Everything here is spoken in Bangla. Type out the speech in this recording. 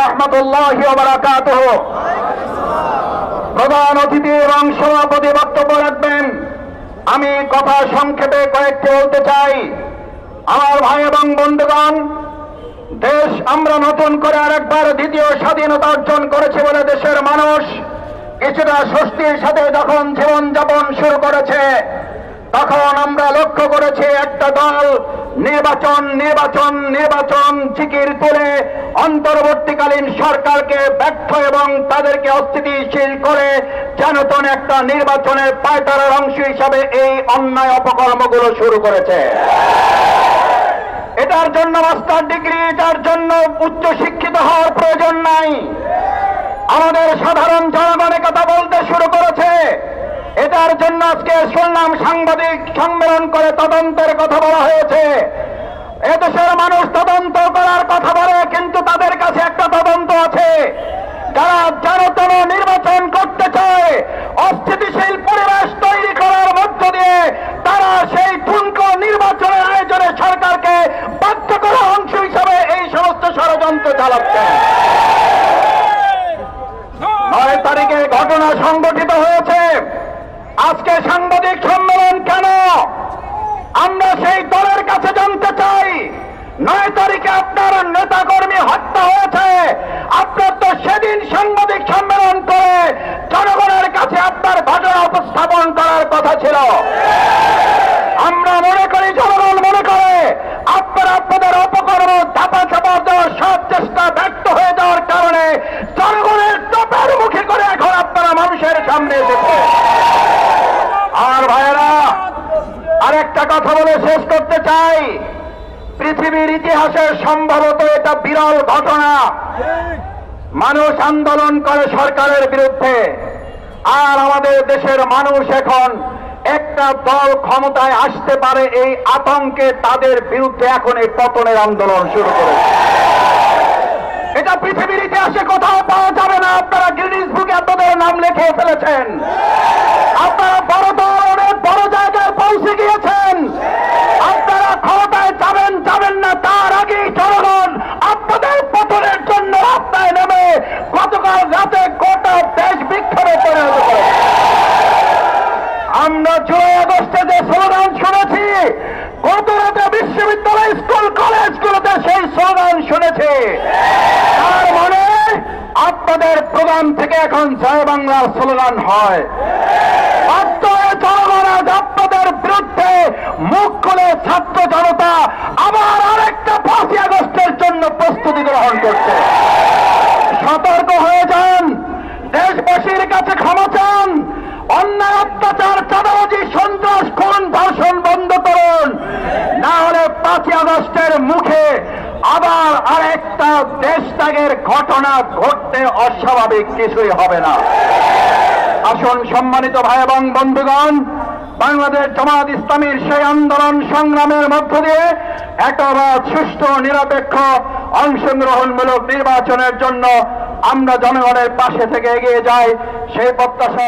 রাহমাতুল্লাহি ওয়া বারাকাতুহু। প্রধান অতিথি এবং সভাপতি বক্তব্য রাখবেন। আমি কথা সংক্ষেপে কয়েকটি বলতে চাই। আমার ভাই এবং বন্ধুগণ, দেশ আমরা নতুন করে আরেকবার দ্বিতীয় স্বাধীনতা অর্জন করেছে বলে দেশের মানুষ কিছুটা স্বস্তির সাথে যখন জীবনযাপন শুরু করেছে, তখন আমরা লক্ষ্য করেছি একটা দল নির্বাচন নির্বাচন নির্বাচন জিকির তুলে অন্তর্বর্তীকালীন সরকারকে ব্যর্থ এবং তাদেরকে অস্থিতিশীল করে যেনতন একটা নির্বাচনের পায়তারার অংশ হিসাবে এই অন্যায় অপকর্মগুলো শুরু করেছে। এটার জন্য মাস্টার ডিগ্রি, এটার জন্য উচ্চ শিক্ষিত হওয়ার প্রয়োজন নাই। আমাদের সাধারণ জনগণের কথা বলতে শুরু করেছে। এটার জন্য আজকে শুনলাম সাংবাদিক সম্মেলন করে তদন্তের কথা বলা হয়েছে। এদেশের মানুষ তদন্ত করার কথা বলে, কিন্তু তাদের কাছে একটা তদন্ত আছে। যারা জনতন নির্বাচন করতে চায়, অস্থিতিশীল পরিবেশ তৈরি করার মধ্য দিয়ে তারা সেই ঠুনকো নির্বাচনের আয়োজনে সরকারকে বাধ্য করার অংশ হিসাবে এই সমস্ত ষড়যন্ত্র চালাচ্ছে। 9 তারিখে ঘটনা সংঘটিত হয়েছে। আজকে সাংবাদিক সম্মেলন কেন? আমরা সেই দলের কাছে জানতে চাই। 9 তারিখে আপনার নেতাকর্মী হত্যা হয়েছে, আপনার তো সেদিন সাংবাদিক সম্মেলন করে জনগণের কাছে আপনার ঘটনা উপস্থাপন করার কথা ছিল। আমরা মনে করি, জনগণ মনে করে আপনারা আপনাদের অপকর্ম চাপা চাপা দেওয়ার সব চেষ্টা ব্যর্থ হয়ে যাওয়ার কারণে জনগণের চাপের মুখে করে এখন আপনারা মানুষের সামনে এসেছে। আর ভাইয়েরা, আরেকটা কথা বলে শেষ করতে চাই। পৃথিবীর ইতিহাসের সম্ভবত এটা বিরল ঘটনা। মানুষ আন্দোলন করে সরকারের বিরুদ্ধে, আর আমাদের দেশের মানুষ এখন একটা দল ক্ষমতায় আসতে পারে এই আতঙ্কে তাদের বিরুদ্ধে এখন এই পতনের আন্দোলন শুরু করেছে। এটা পৃথিবীর ইতিহাসে কোথাও পাওয়া যাবে না। আপনারা গিনেস বুকে আপনাদের নাম লিখে ফেলেছেন। আপনারা বড় দল, অনেক বড় জায়গায় পৌঁছে গিয়েছেন। আপনারা ক্ষমতায় যাবেন যাবেন না তার আগেই জনগণ আপনাদের পতনের জন্য রাস্তায় নেমে গতকাল রাতে গোটা দেশ বিক্ষোভে পরিণত করেছে। আমরা জুলাই আগস্টে যে স্লোগান শুনেছি, গত রাতে বিশ্ববিদ্যালয়, স্কুল, কলেজগুলোতে সেই স্লোগান শুনেছি। তার মানে আপনাদের প্রোগ্রাম থেকে এখন জয় বাংলার স্লোগান হয়। জনগণ আজ আপনাদের বিরুদ্ধে মুখ খুলে ছাত্র জনতা আবার আরেকটা 5ই আগস্টের জন্য প্রস্তুতি গ্রহণ করছে। সতর্ক হয়ে যান, দেশবাসীর কাছে ক্ষমা চান। অন্যায়, অত্যাচার, চাঁদাবাজি, সন্ত্রাস, খুন, ধর্ষণ বন্ধ করুন, না হলে 5ই আগস্টের মুখে আবার আরেকটা দেশত্যাগের ঘটনা ঘটতে অস্বাভাবিক কিছুই হবে না। আসুন সম্মানিত ভাই এবং বন্ধুগণ, বাংলাদেশ জামাত ইসলামীর সেই আন্দোলন সংগ্রামের মধ্য দিয়ে একেবারে সুষ্ঠু নিরপেক্ষ অংশগ্রহণমূলক নির্বাচনের জন্য আমরা জনগণের পাশে থেকে এগিয়ে যাই, সেই প্রত্যাশা